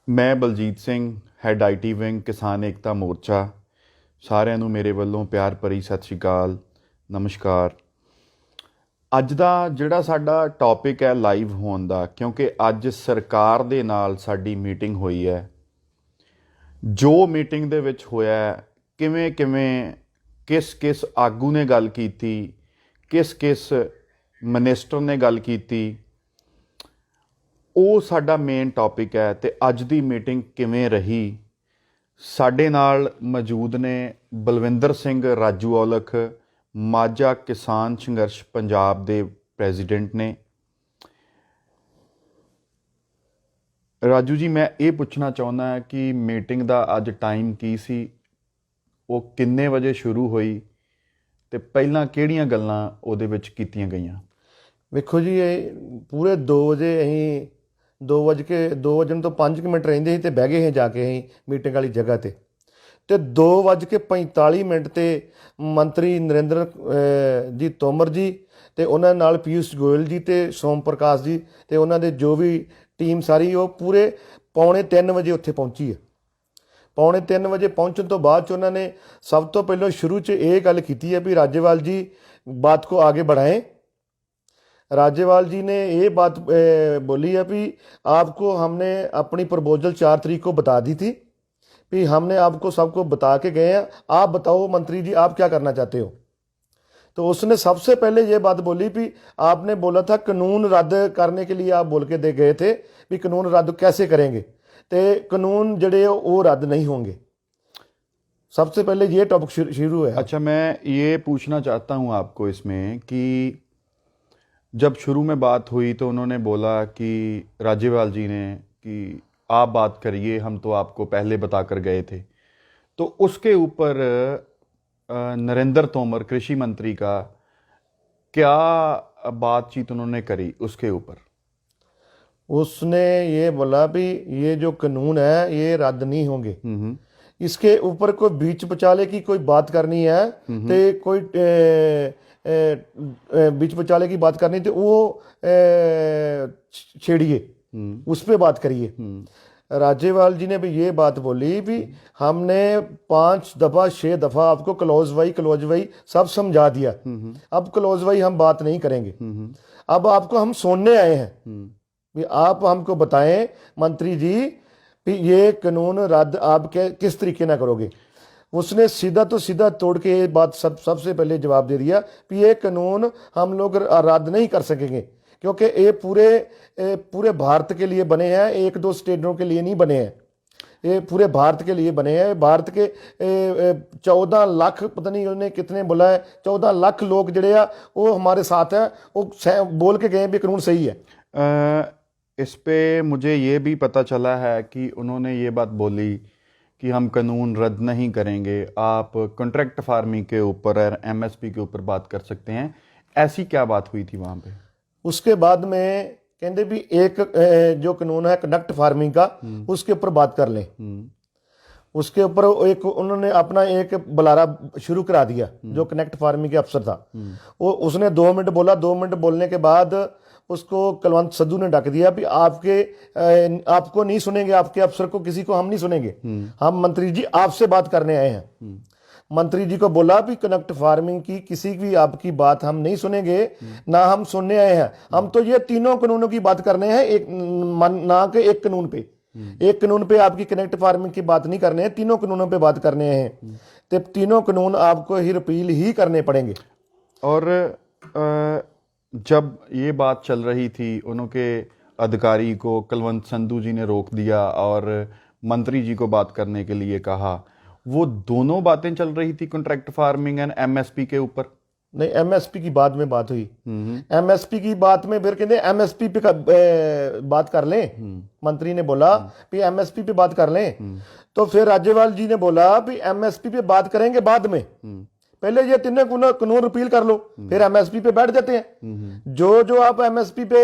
ਮੈਂ Baljit Singh, head IT wing, Kisan Ekta ਮੋਰਚਾ। ਸਾਰਿਆਂ ਨੂੰ ਮੇਰੇ ਵੱਲੋਂ ਪਿਆਰ ਭਰੀ ਸਤਿ ਸ਼੍ਰੀ ਅਕਾਲ, ਨਮਸਕਾਰ। ਅੱਜ ਦਾ ਜਿਹੜਾ ਸਾਡਾ ਟੌਪਿਕ ਹੈ ਲਾਈਵ ਹੋਣ ਦਾ, ਕਿਉਂਕਿ ਅੱਜ ਸਰਕਾਰ ਦੇ ਨਾਲ ਸਾਡੀ ਮੀਟਿੰਗ ਹੋਈ ਹੈ। ਜੋ ਮੀਟਿੰਗ ਦੇ ਵਿੱਚ ਹੋਇਆ, ਕਿਵੇਂ ਕਿਵੇਂ ਕਿਸ ਆਗੂ ਨੇ ਗੱਲ ਕੀਤੀ, ਕਿਸ ਮਿਨਿਸਟਰ ਨੇ ਗੱਲ ਕੀਤੀ, ਉਹ ਸਾਡਾ ਮੇਨ ਟੌਪਿਕ ਹੈ। ਅਤੇ ਅੱਜ ਦੀ ਮੀਟਿੰਗ ਕਿਵੇਂ ਰਹੀ, ਸਾਡੇ ਨਾਲ ਮੌਜੂਦ ਨੇ ਬਲਵਿੰਦਰ ਸਿੰਘ ਰਾਜੂ ਔਲਖ, ਮਾਝਾ ਕਿਸਾਨ ਸੰਘਰਸ਼ ਪੰਜਾਬ ਦੇ ਪ੍ਰੈਜ਼ੀਡੈਂਟ ਨੇ। ਰਾਜੂ ਜੀ, ਮੈਂ ਇਹ ਪੁੱਛਣਾ ਚਾਹੁੰਦਾ ਹਾਂ ਕਿ ਮੀਟਿੰਗ ਦਾ ਅੱਜ ਟਾਈਮ ਕੀ ਸੀ, ਉਹ ਕਿੰਨੇ ਵਜੇ ਸ਼ੁਰੂ ਹੋਈ ਅਤੇ ਪਹਿਲਾਂ ਕਿਹੜੀਆਂ ਗੱਲਾਂ ਉਹਦੇ ਵਿੱਚ ਕੀਤੀਆਂ ਗਈਆਂ? ਵੇਖੋ ਜੀ, ਇਹ ਪੂਰੇ 2 ਵਜੇ ਅਸੀਂ 2 ਵਜਣ ਤੋਂ 5 ਮਿੰਟ ਰਹਿੰਦੇ ਸੀ ਅਤੇ ਬਹਿ ਗਏ ਸੀ ਜਾ ਕੇ ਅਸੀਂ ਮੀਟਿੰਗ ਵਾਲੀ ਜਗ੍ਹਾ 'ਤੇ। ਅਤੇ 2:45 'ਤੇ ਮੰਤਰੀ ਨਰਿੰਦਰ ਜੀ ਤੋਮਰ ਜੀ ਅਤੇ ਉਹਨਾਂ ਨਾਲ ਪੀਯੂਸ਼ ਗੋਇਲ ਜੀ ਅਤੇ ਸੋਮ ਪ੍ਰਕਾਸ਼ ਜੀ ਅਤੇ ਉਹਨਾਂ ਦੇ ਜੋ ਵੀ ਟੀਮ ਸਾਰੀ, ਉਹ ਪੂਰੇ 2:45 ਵਜੇ ਉੱਥੇ ਪਹੁੰਚੀ ਹੈ। 2:45 ਵਜੇ ਪਹੁੰਚਣ ਤੋਂ ਬਾਅਦ 'ਚ ਉਹਨਾਂ ਨੇ ਸਭ ਤੋਂ ਪਹਿਲਾਂ ਸ਼ੁਰੂ 'ਚ ਇਹ ਗੱਲ ਕੀਤੀ ਹੈ ਵੀ ਰਾਜੇਵਾਲ ਜੀ बात को आगे बढ़ाएं। राज्यपाल जी ने ये बात बोली है कि आपको हमने अपनी प्रपोजल 4 तारीख को बता दी थी, कि हमने आपको सबको बता के गए हैं, आप बताओ मंत्री जी आप क्या करना चाहते हो। तो उसने सबसे पहले ये बात बोली कि आपने बोला था कानून रद्द करने के लिए, आप बोल के दे गए थे कि कानून रद्द कैसे करेंगे, तो कानून जड़े वो रद्द नहीं होंगे। सबसे पहले ये टॉपिक शुरू है। अच्छा, मैं ये पूछना चाहता हूँ आपको इसमें कि जब शुरू में बात हुई तो उन्होंने बोला कि राज्यपाल जी ने कि आप बात करिए, हम तो आपको पहले बता कर गए थे। तो उसके ऊपर नरेंद्र तोमर कृषि मंत्री का क्या बातचीत उन्होंने करी उसके ऊपर? उसने ये बोला भी ये जो कानून है ये रद्द नहीं होंगे, इसके ऊपर कोई बीच बचाले की कोई बात करनी है तो कोई बीच बचाले की बात करनी तो वो छेड़िए, उस पर बात करिए। राज्यपाल जी ने भी ये बात बोली भी हमने 5 दफ़ा 6 दफ़ा आपको क्लोज वाई सब समझा दिया, अब क्लोज वाई हम बात नहीं करेंगे, अब आपको हम सुनने आए हैं भी आप हमको बताएं मंत्री जी कि ये कानून रद्द आप किस तरीके ना करोगे। उसने सीधा तो सीधा तोड़ के ये बात सबसे पहले जवाब दे दिया कि ये कानून हम लोग रद्द नहीं कर सकेंगे, क्योंकि ये पूरे भारत के लिए बने हैं, 1-2 स्टेटों के लिए नहीं बने हैं, ये पूरे भारत के लिए बने हैं। भारत के 14 लाख, पता नहीं उन्होंने कितने बोला है, 14 लाख लोग जड़े आ वो हमारे साथ हैं, वो बोल के गए भी कानून सही है। इस पे मुझे ये भी पता चला है कि उन्होंने ये बात बोली कि हम कानून रद्द नहीं करेंगे, आप कॉन्ट्रैक्ट फार्मिंग के ऊपर और एमएसपी के ऊपर बात कर सकते हैं। ऐसी क्या बात हुई थी वहाँ पे? उसके बाद में कहते भी एक जो कानून है कनेक्ट फार्मिंग का, उसके ऊपर बात कर लें। उसके ऊपर एक उन्होंने अपना एक बुलारा शुरू करा दिया, जो कनेक्ट फार्मिंग के अफसर था वो, उसने 2 मिनट बोला। 2 मिनट बोलने के बाद उसको कुलवंत संधू ने ढक दिया भी आपको नहीं सुनेंगे, आपके अफसर को किसी को हम नहीं सुनेंगे, हम मंत्री जी आपसे बात करने आए हैं। मंत्री जी को बोला भी कनेक्ट फार्मिंग की किसी भी आपकी बात हम नहीं सुनेंगे, ना हम सुनने आए हैं, हम तो ये तीनों कानूनों की बात करने हैं, एक ना के एक कानून पे, एक कानून पे आपकी कनेक्ट फार्मिंग की बात नहीं करने हैं, तीनों कानूनों पे बात करने हैं, तो तीनों कानून आपको ही रिपील ही करने पड़ेंगे। और जब ये बात चल रही थी, उनके अधिकारी को कुलवंत संधू जी ने रोक दिया और मंत्री जी को बात करने के लिए कहा। वो दोनों बातें चल रही थी, कॉन्ट्रैक्ट फार्मिंग एंड एमएसपी के ऊपर? नहीं, एमएसपी की बाद में बात हुई। एमएसपी की बात में फिर कहते एमएसपी पे बात कर लें, मंत्री ने बोला कि एमएसपी पे बात कर लें। तो फिर राज्यपाल जी ने बोला कि एमएसपी पे बात करेंगे बाद में, पहले ये तीनों कानून रिपील कर लो, फिर एमएसपी पे बैठ जाते हैं। जो आप एमएसपी पे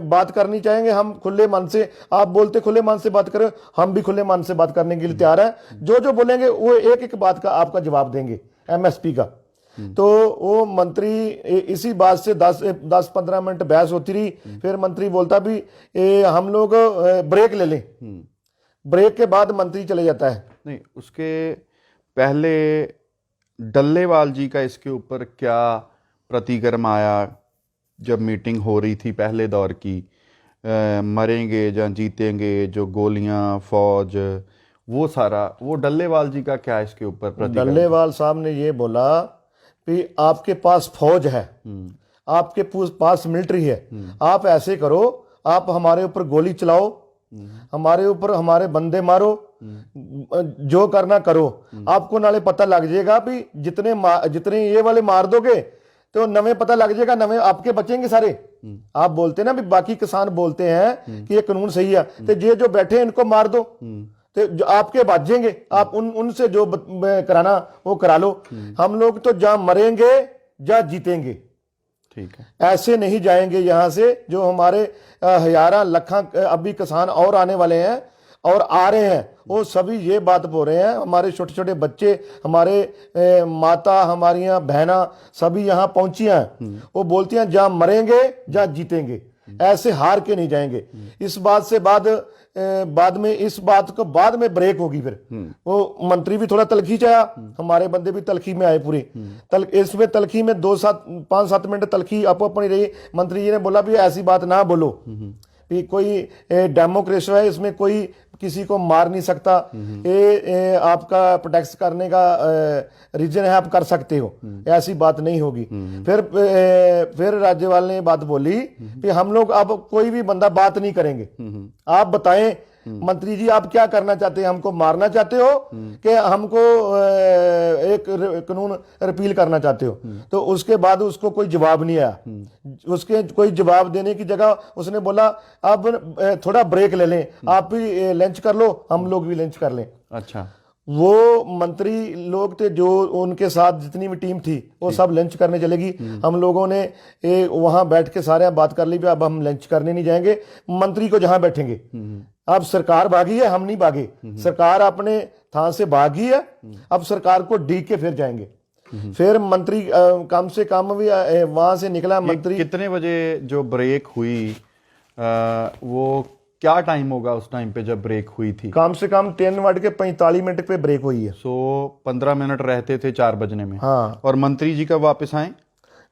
बात करनी चाहेंगे, हम खुले मन से, आप बोलते खुले मन से बात करें, हम भी खुले मन से बात करने के लिए तैयार हैं। जो बोलेंगे वो एक एक बात का आपका जवाब देंगे एमएसपी का। तो वो मंत्री इसी बात से 10-15 मिनट बहस होती रही। फिर मंत्री बोलता भी हम लोग ब्रेक ले लें, ब्रेक के बाद मंत्री चले जाता है। नहीं, उसके पहले डल्लेवाल जी का इसके ऊपर क्या प्रतिक्रम आया जब मीटिंग हो रही थी पहले दौर की? मरेंगे या जीतेंगे, जो गोलियां, फौज, वो सारा, वो डल्लेवाल जी का क्या इसके ऊपर प्रतिक्रम? डल्लेवाल साहब ने ये बोला कि आपके पास फौज है, आपके पास मिलिट्री है, आप ऐसे करो, आप हमारे ऊपर गोली चलाओ, हमारे ऊपर हमारे बंदे मारो, जो करना करो, आपको नाले पता लग जाएगा भी जितने ये वाले मार दोगे तो नवे पता लग जाएगा, नवे आपके बचेंगे सारे। आप बोलते ना भी बाकी किसान बोलते हैं कि ये कानून सही है, तो ये जो बैठे हैं इनको मार दो तो जो आपके बचेंगे, आप उनसे जो कराना वो करा लो। हम लोग तो जहां मरेंगे जहां जीतेंगे, ठीक है, ऐसे नहीं जाएंगे यहाँ से। जो हमारे हजारा लखा अभी किसान और आने वाले हैं और आ रहे हैं, वो सभी ये बात बोल रहे हैं। हमारे छोटे छोटे बच्चे, हमारे माता, हमारी बहना सभी यहाँ पहुंची हैं, वो बोलती हैं जहाँ मरेंगे जहाँ जीतेंगे, ऐसे हार के नहीं जाएंगे। इस बात से बाद में इस बात को बाद में ब्रेक होगी। फिर वो मंत्री भी थोड़ा तलखी चाया, हमारे बंदे भी तलखी में आए पूरे। इसमें तलखी में 5-7 मिनट तलखी आपो अपनी रही। मंत्री जी ने बोला भी ऐसी बात ना बोलो, भी कोई डेमोक्रेसी है, इसमें कोई किसी को मार नहीं सकता, ये आपका प्रोटेक्ट करने का रीजन है, आप कर सकते हो, ऐसी बात नहीं होगी। फिर राज्यपाल ने बात बोली कि हम लोग अब कोई भी बंदा बात नहीं करेंगे, आप बताएं मंत्री जी आप क्या करना चाहते हैं, हमको मारना चाहते हो कि हमको एक कानून रिपील करना चाहते हो? तो उसके बाद उसको कोई जवाब नहीं आया। उसके कोई जवाब देने की जगह उसने बोला अब थोड़ा ब्रेक ले लें, आप भी लंच कर लो, हम लोग भी लंच कर लें। अच्छा, वो मंत्री लोग थे जो उनके साथ जितनी भी टीम थी वो सब लंच करने चलेगी। हम लोगों ने वहां बैठ के सारे बात कर ली भी अब हम लंच करने नहीं जाएंगे, मंत्री को जहां बैठेंगे। अब सरकार भागी है, हम नहीं भागे, सरकार अपने थान से भागी है, अब सरकार को डी के फिर जाएंगे। फिर मंत्री कम से कम भी वहां से निकला मंत्री। कितने बजे जो ब्रेक हुई, वो क्या टाइम होगा उस टाइम पे जब ब्रेक हुई थी? कम से कम 3:45 पे ब्रेक हुई है। 15 मिनट रहते थे 4 बजने में। हाँ। और मंत्री जी कब वापस आए?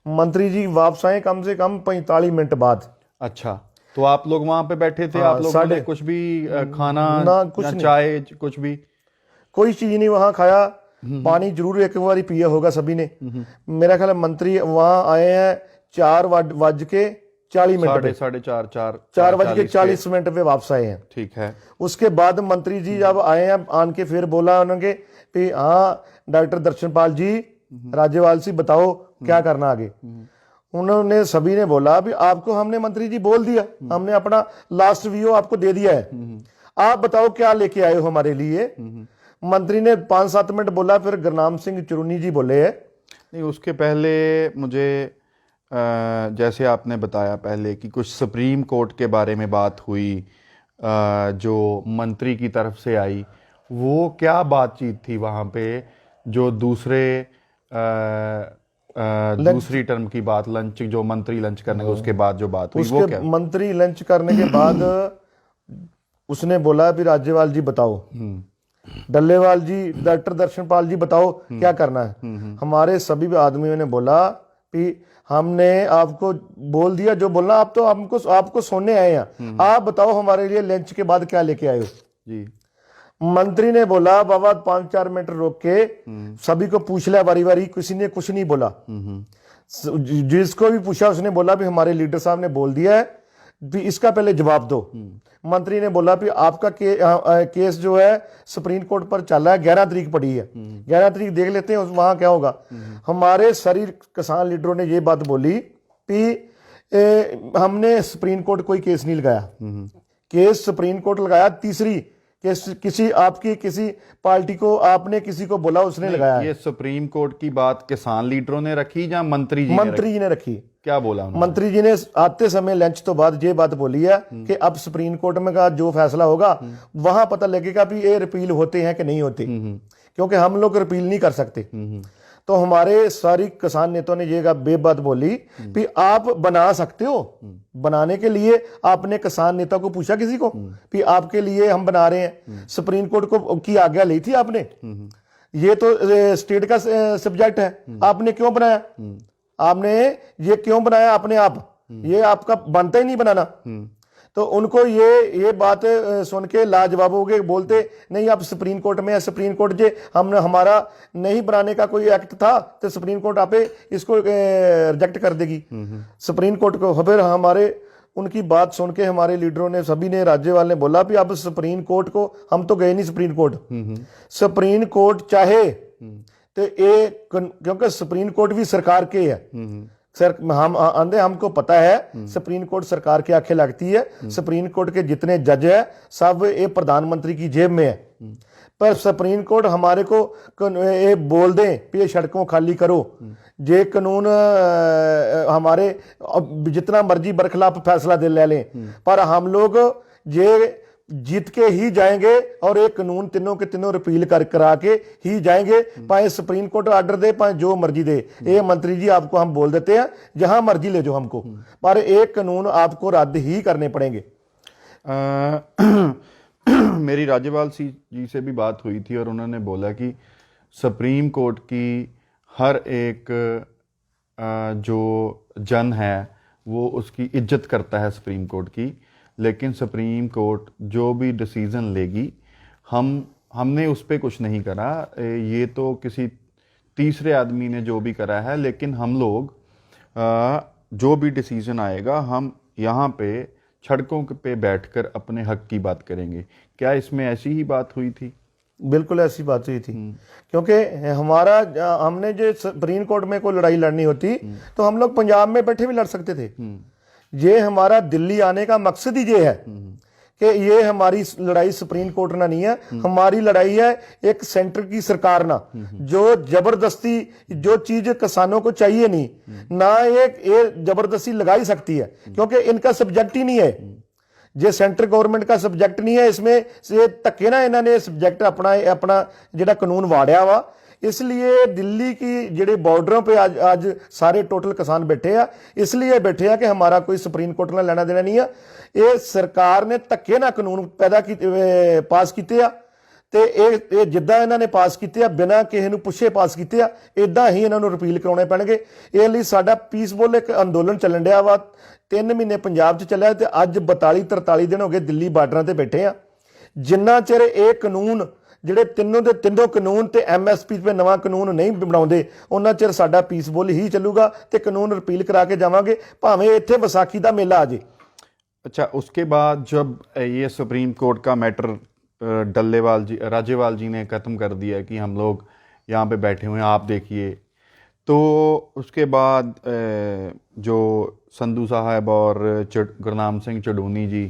मंत्री जी वापस आए कम से कम 45 मिनट बाद। अच्छा, तो आप लोग वहां पे बैठे थे? हाँ, आप लोगों ने कुछ भी खाना ना, कुछ या नहीं, चाय, कुछ भी कोई चीज नहीं वहां खाया। पानी जरूर एक बार पिया होगा सभी ने। मेरा ख्याल है मंत्री वहां आए हैं 4:40 पे, 4:40 पे वापस आए हैं। ठीक है। उसके उसके बाद मंत्री जी जब आए हैं आन के फिर बोला उन्होंने कि हाँ डॉक्टर दर्शनपाल जी, राज्यपाल जी बताओ क्या करना आगे। उन्होंने सभी ने बोला भी आपको हमने मंत्री जी बोल दिया, हमने अपना लास्ट व्यू आपको दे दिया है, आप बताओ क्या लेके आए हो हमारे लिए। मंत्री ने 5-7 मिनट बोला, फिर गुरनाम सिंह चुरूनी जी बोले है। नहीं, उसके पहले मुझे जैसे आपने बताया पहले कि कुछ सुप्रीम कोर्ट के बारे में बात हुई जो मंत्री की तरफ से आई, वो क्या बातचीत थी वहाँ पे जो दूसरी टर्म की बात, लंच जो मंत्री लंच करने के उसके बाद जो बात हुई, वो क्या? मंत्री लंच करने के बाद उसने बोला भी राज्यपाल जी बताओ, डल्लेवाल जी, डॉक्टर दर्शनपाल जी बताओ क्या करना है। हमारे सभी आदमियों ने बोला कि हमने आपको बोल दिया जो बोलना, आप तो आपको सोने आए हैं, आप बताओ हमारे लिए लंच के बाद क्या लेके आए हो जी। मंत्री ने बोला बाबा 5-4 मिनट रोक के सभी को पूछ लिया बारी बारी, किसी ने कुछ नहीं बोला। जिसको भी पूछा उसने बोला भी हमारे लीडर साहब ने बोल दिया है, भी इसका पहले जवाब दो। मंत्री ने बोला भी आपका केस जो है सुप्रीम कोर्ट पर चल रहा है, 11 तारीख पड़ी है, 11 तारीख देख लेते हैं वहां क्या होगा। हमारे सारी किसान लीडरों ने ये बात बोली कि हमने सुप्रीम कोर्ट कोई केस नहीं लगाया, केस सुप्रीम कोर्ट लगाया तीसरी किसी पार्टी को आपने किसी को बोला उसने लगाया। ये सुप्रीम कोर्ट की बात किसान लीडरों ने रखी या मंत्री जी ने रखी? क्या बोला उन्होंने? मंत्री जी ने आते समय लंच तो बाद ये बात बोली है कि अब सुप्रीम कोर्ट में का जो फैसला होगा वहां पता लगेगा भी ये रिपील होते हैं कि नहीं होते, क्योंकि हम लोग रिपील नहीं कर सकते। तो हमारे सारी किसान नेताओं ने ये बेबात बोली कि आप बना सकते हो। बनाने के लिए आपने किसान नेता को पूछा किसी को कि आपके लिए हम बना रहे हैं? सुप्रीम कोर्ट को की आज्ञा ली थी आपने? ये तो स्टेट का सब्जेक्ट है, आपने क्यों बनाया? आपने ये क्यों बनाया अपने आप? ये आपका बनता ही नहीं बनाना। तो उनको ये बात सुन के लाजवाब हो गए, बोलते नहीं आप सुप्रीम कोर्ट में है, सुप्रीम कोर्ट जे हमने हमारा नहीं बनाने का कोई एक्ट था तो सुप्रीम कोर्ट आपे इसको रिजेक्ट कर देगी। सुप्रीम कोर्ट को फिर हमारे उनकी बात सुन के हमारे लीडरों ने, सभी ने, राज्यपाल ने बोला भी अब सुप्रीम कोर्ट को, हम तो गए नहीं सुप्रीम कोर्ट, सुप्रीम कोर्ट चाहे तो ये, क्योंकि सुप्रीम कोर्ट भी सरकार के है सर, हम आंधे, हमको पता है सुप्रीम कोर्ट सरकार की आंखें लगती है। सुप्रीम कोर्ट के जितने जज है सब ये प्रधानमंत्री की जेब में है, पर सुप्रीम कोर्ट हमारे को ये बोल दें कि ये सड़कों खाली करो, ये कानून हमारे जितना मर्जी बरखिलाफ फैसला दे ले लें, पर हम लोग ये जीत के ही जाएंगे और एक कानून तीनों के तीनों रिपील करा के ही जाएंगे, पाए सुप्रीम कोर्ट ऑर्डर दे पाए जो मर्जी दे। ये मंत्री जी आपको हम बोल देते हैं जहां मर्जी ले जाओ हमको, पर एक कानून आपको रद्द ही करने पड़ेंगे। मेरी राज्यपाल जी से भी बात हुई थी और उन्होंने बोला कि सुप्रीम कोर्ट की हर एक जो जन है वो उसकी इज्जत करता है सुप्रीम कोर्ट की, लेकिन सुप्रीम कोर्ट जो भी डिसीज़न लेगी हमने उस पर कुछ नहीं करा, ये तो किसी तीसरे आदमी ने जो भी करा है, लेकिन हम लोग जो भी डिसीज़न आएगा हम यहाँ पे सड़कों पे बैठकर अपने हक की बात करेंगे। क्या इसमें ऐसी ही बात हुई थी? बिल्कुल ऐसी बात हुई थी, क्योंकि हमारा हमने जो सुप्रीम कोर्ट में कोई लड़ाई लड़नी होती तो हम लोग पंजाब में बैठे भी लड़ सकते थे। ये हमारा दिल्ली आने का मकसद ही ये है कि ये हमारी लड़ाई सुप्रीम कोर्ट ना नहीं है, हमारी लड़ाई है एक सेंटर की सरकार ना, जो जबरदस्ती जो चीज किसानों को चाहिए नहीं ना ये जबरदस्ती लगा ही सकती है, क्योंकि इनका सब्जेक्ट ही नहीं है, जे सेंटर गवर्नमेंट का सब्जेक्ट नहीं है। इसमें से धक्के ना इन्होंने सब्जेक्ट अपना जेड़ा कानून वाड़िया वा, इसलिए दिल्ली की जेडे बॉर्डरों पे आज सारे टोटल किसान बैठे हैं, इसलिए बैठे हैं कि हमारा कोई सुप्रीम कोर्ट ना लेना देना नहीं है। ये सरकार ने धक्के ना कानून पैदा पास किए ਤੇ ਇਹ ਜਿੱਦਾਂ ਇਹਨਾਂ ਨੇ ਪਾਸ ਕੀਤੇ ਆ ਬਿਨਾਂ ਕਿਸੇ ਨੂੰ ਪੁੱਛੇ ਪਾਸ ਕੀਤੇ ਆ, ਇਦਾਂ ਹੀ ਇਹਨਾਂ ਨੂੰ ਰਿਪੀਲ ਕਰਾਉਣੇ ਪੈਣਗੇ। ਇਹ ਲਈ ਸਾਡਾ ਪੀਸਫੁਲ ਇੱਕ ਅੰਦੋਲਨ ਚੱਲਣ ਡਿਆ ਵਾ, 3 ਮਹੀਨੇ ਪੰਜਾਬ 'ਚ ਚੱਲਿਆ ਤੇ ਅੱਜ 42-43 ਦਿਨ ਹੋ ਗਏ ਦਿੱਲੀ ਬਾਰਡਰਾਂ ਤੇ ਬੈਠੇ ਆ। ਜਿੰਨਾ ਚਿਰ ਇਹ ਕਾਨੂੰਨ ਜਿਹੜੇ ਤਿੰਨੋਂ ਦੇ ਤਿੰਨੋਂ ਕਾਨੂੰਨ ਤੇ ਐਮਐਸਪੀ ਤੇ ਨਵਾਂ ਕਾਨੂੰਨ ਨਹੀਂ ਬਣਾਉਂਦੇ ਉਹਨਾਂ ਚਿਰ ਸਾਡਾ ਪੀਸਫੁਲ ਹੀ ਚੱਲੂਗਾ ਤੇ ਕਾਨੂੰਨ ਰਿਪੀਲ ਕਰਾ ਕੇ ਜਾਵਾਂਗੇ, ਭਾਵੇਂ ਇੱਥੇ ਵਿਸਾਖੀ ਦਾ ਮੇਲਾ ਆ ਜੇ। अच्छा, उसके बाद जब ये सुप्रीम कोर्ट का मैटर राज्यपाल जी ने ख़त्म कर दिया कि हम लोग यहाँ पे बैठे हुए हैं, आप देखिए, तो उसके बाद जो संधू साहब और गुरनाम सिंह चडूनी जी,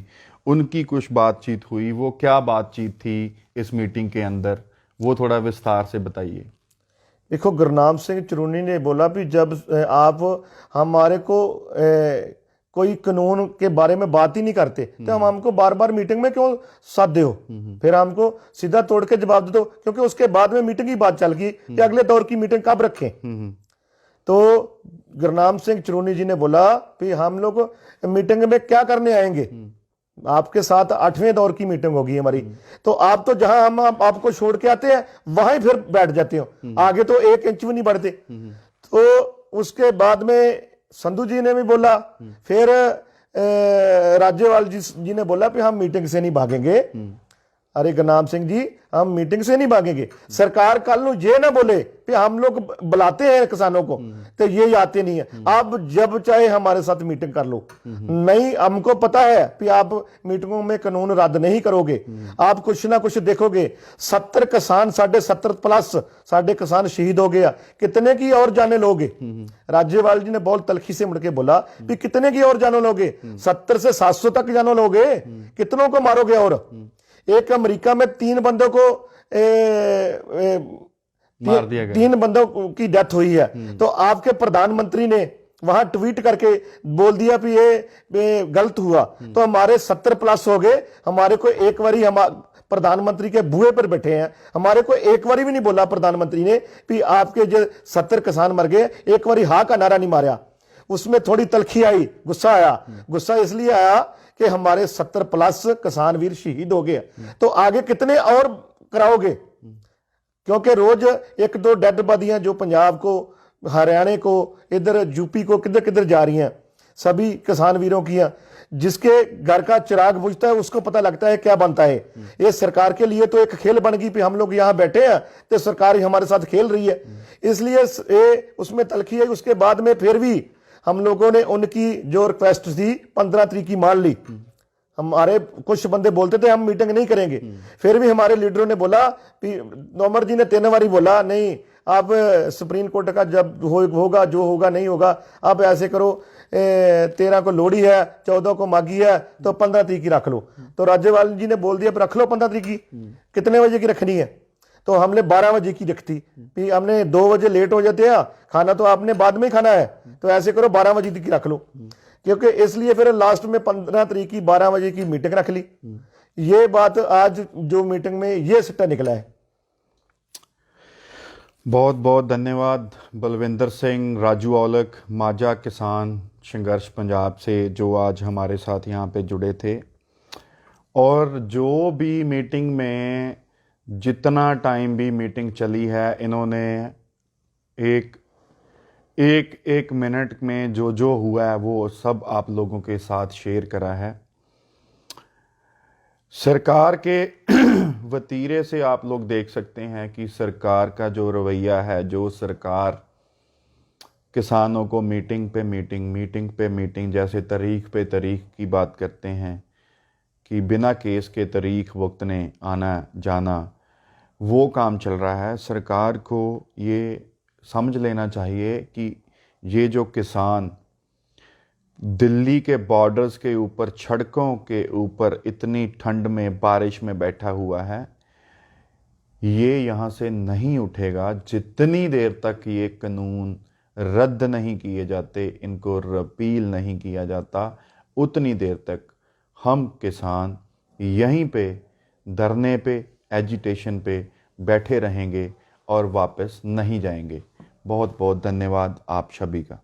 उनकी कुछ बातचीत हुई। वो क्या बातचीत थी इस मीटिंग के अंदर, वो थोड़ा विस्तार से बताइए। देखो, गुरनाम सिंह चडूनी ने बोला भी जब आप हमारे को कोई कानून के बारे में बात ही नहीं करते तो हम हमको बार बार मीटिंग में क्यों साधे हो, फिर हमको सीधा तोड़ के जवाब दे दो, क्योंकि उसके बाद में मीटिंग की बात चल गई कि अगले दौर की मीटिंग कब रखें। तो गुरनाम सिंह चडूनी जी ने बोला कि हम लोग मीटिंग में क्या करने आएंगे, आपके साथ 8वें दौर की मीटिंग होगी हमारी, तो आप तो जहां हम आपको छोड़ के आते हैं वहां ही फिर बैठ जाते हो, आगे तो 1 इंच भी नहीं बढ़ते। तो उसके बाद में संधू जी ने भी बोला, फिर राज्यपाल जी ने बोला कि हम मीटिंग से नहीं भागेंगे। अरे गुरनाम सिंह जी, हम मीटिंग से नहीं भागेंगे। सरकार कल को ये ना बोले कि हम लोग बुलाते हैं किसानों को तो ये आते नहीं है, आप जब चाहे हमारे साथ मीटिंग कर लो। नहीं, हमको पता है कि आप मीटिंगों में कानून रद्द नहीं करोगे, आप कुछ ना कुछ देखोगे। 70 किसान, 70+ साढ़े किसान शहीद हो गया, कितने की और जाने लोगे? राज्यपाल जी ने बहुत तलखी से मुड़के बोला कि कितने की और जाने लोगे? 70 से 700 तक जानो लोगे, कितनों को मारोगे? और एक अमेरिका में 3 बंदों को मार दिया गया, 3 बंदों की डेथ हुई है। तो आपके प्रधानमंत्री ने वहां ट्वीट करके बोल दिया कि ये गलत हुआ, तो हमारे 70+ हो गए। हमारे को एक बारी हम प्रधानमंत्री के बुए पर बैठे हैं, हमारे को एक बारी भी नहीं बोला प्रधानमंत्री ने कि आपके जो 70 किसान मर गए, एक बारी हाँ का नारा नहीं मारा। उसमें थोड़ी तलखी आई, गुस्सा आया। गुस्सा इसलिए आया कि हमारे 70+ किसान वीर शहीद हो गए, तो आगे कितने और कराओगे? क्योंकि रोज 1-2 डेड बॉडियां जो पंजाब को, हरियाणा को, इधर यूपी को, किधर किधर जा रही हैं, सभी किसान वीरों की हैं। जिसके घर का चिराग बुझता है उसको पता लगता है क्या बनता है। ये सरकार के लिए तो एक खेल बन गई, हम लोग यहाँ बैठे हैं तो सरकार ही हमारे साथ खेल रही है, इसलिए ये उसमें तलखी है। उसके बाद में फिर भी हम लोगों ने उनकी जो रिक्वेस्ट थी 15 तारीख की मान ली। हमारे कुछ बंदे बोलते थे हम मीटिंग नहीं करेंगे, फिर भी हमारे लीडरों ने बोला, तोमर जी ने 3 बारी बोला, नहीं आप सुप्रीम कोर्ट का जब होगा जो होगा नहीं होगा, आप ऐसे करो 13 को लोहड़ी है, 14 को माघी है, तो 15 तारीख की रख लो। तो राज्यपाल जी ने बोल दिया रख लो 15 तारीख की। कितने बजे की रखनी है? तो हमने 12 बजे की रखती, फिर हमने 2 बजे लेट हो जाते हैं, खाना तो आपने बाद में ही खाना है, तो ऐसे करो 12 बजे की रख लो। क्योंकि इसलिए फिर लास्ट में 15 तारीख की 12 बजे की मीटिंग रख ली। ये बात आज जो मीटिंग में ये सिट्टा निकला है। बहुत बहुत धन्यवाद बलविंदर सिंह, राजू औलख, माझा किसान संघर्ष पंजाब से, जो आज हमारे साथ यहाँ पे जुड़े थे। और जो भी मीटिंग में जितना टाइम भी मीटिंग चली है, इन्होंने एक एक एक मिनट में जो जो हुआ है वो सब आप लोगों के साथ शेयर करा है। सरकार के वतीरे से आप लोग देख सकते हैं कि सरकार का जो रवैया है, जो सरकार किसानों को मीटिंग पे मीटिंग, मीटिंग पे मीटिंग, जैसे तारीख पे तारीख की बात करते हैं कि बिना केस के तारीख वक्तने आना जाना, वो काम चल रहा है। सरकार को ये समझ लेना चाहिए कि ये जो किसान दिल्ली के बॉर्डर्स के ऊपर, सड़कों के ऊपर इतनी ठंड में, बारिश में बैठा हुआ है, ये यहाँ से नहीं उठेगा जितनी देर तक ये कानून रद्द नहीं किए जाते, इनको रिपील नहीं किया जाता, उतनी देर तक हम किसान यहीं पे धरने पे, एजिटेशन पे बैठे रहेंगे और वापस नहीं जाएंगे। बहुत बहुत धन्यवाद आप सभी का।